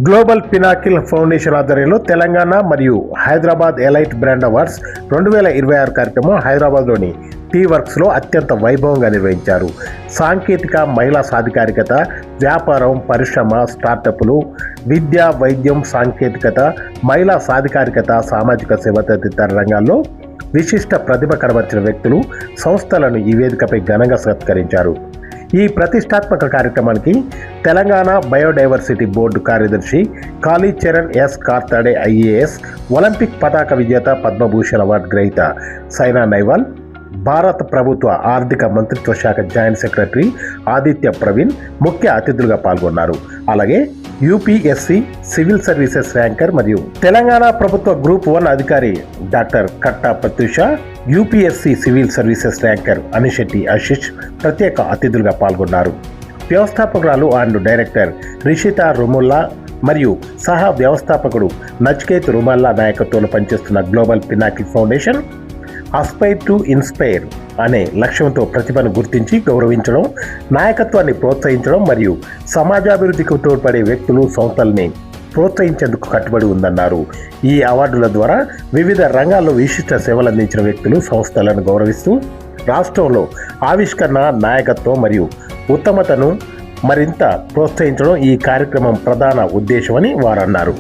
Global Pinnacle foundation ఆధ్వర్యంలో తెలంగాణ మరియు Hyderabad elite brand awards 2026 కార్యక్రమం హైదరాబాద్లోని టీ వర్క్స్లో అత్యంత వైభవంగా నిర్వహించారు. సాంకేతిక, మహిళా సాధికారికత, వ్యాపారం, పరిశ్రమ, స్టార్టప్లు, విద్య, వైద్యం, సాంకేతికత, మహిళా సాధికారికత, సామాజిక సేవ తదితర రంగాల్లో విశిష్ట ప్రతిభ కనబర్చిన వ్యక్తులు, సంస్థలను ఈ వేదికపై ఘనంగా సత్కరించారు. ఈ ప్రతిష్టాత్మక కార్యక్రమానికి తెలంగాణ బయోడైవర్సిటీ బోర్డు కార్యదర్శి కాళీచరణ్ ఎస్ కార్తాడే ఐఏఎస్, ఒలింపిక్ పతాక విజేత, పద్మభూషణ్ అవార్డు గ్రహీత సైనా నెహ్వాల్, భారత ప్రభుత్వ ఆర్థిక మంత్రిత్వ శాఖ జాయింట్ సెక్రటరీ ఆదిత్య ప్రవీణ్ ముఖ్య అతిథులుగా పాల్గొన్నారు. అలాగే యూపీఎస్సీ సివిల్ సర్వీసెస్ ర్యాంకర్ మరియు తెలంగాణ ప్రభుత్వ గ్రూప్ 1 అధికారి doctor Katta Pratyusha, UPSC civil services ranker Anisetti Ashish ప్రత్యేక అతిథులుగా పాల్గొన్నారు. వ్యవస్థాపకురాలు అండ్ డైరెక్టర్ రిషితా రుముల్లా మరియు సహా వ్యవస్థాపకుడు నచికేత్ రుమల్లా నాయకత్వంలో పనిచేస్తున్న Global Pinnacle Foundation aspire to inspire అనే లక్ష్యంతో ప్రతిభను గుర్తించి గౌరవించడం, నాయకత్వాన్ని ప్రోత్సహించడం మరియు సమాజాభివృద్ధికి తోడ్పడే వ్యక్తులు, సంస్థల్ని ప్రోత్సహించేందుకు కట్టుబడి ఉందన్నారు. ఈ అవార్డుల ద్వారా వివిధ రంగాల్లో విశిష్ట సేవలు అందించిన వ్యక్తులు, సంస్థలను గౌరవిస్తూ రాష్ట్రంలో ఆవిష్కరణ, నాయకత్వం మరియు ఉత్తమతను మరింత ప్రోత్సహించడం ఈ కార్యక్రమం ప్రధాన ఉద్దేశమని వారు అన్నారు.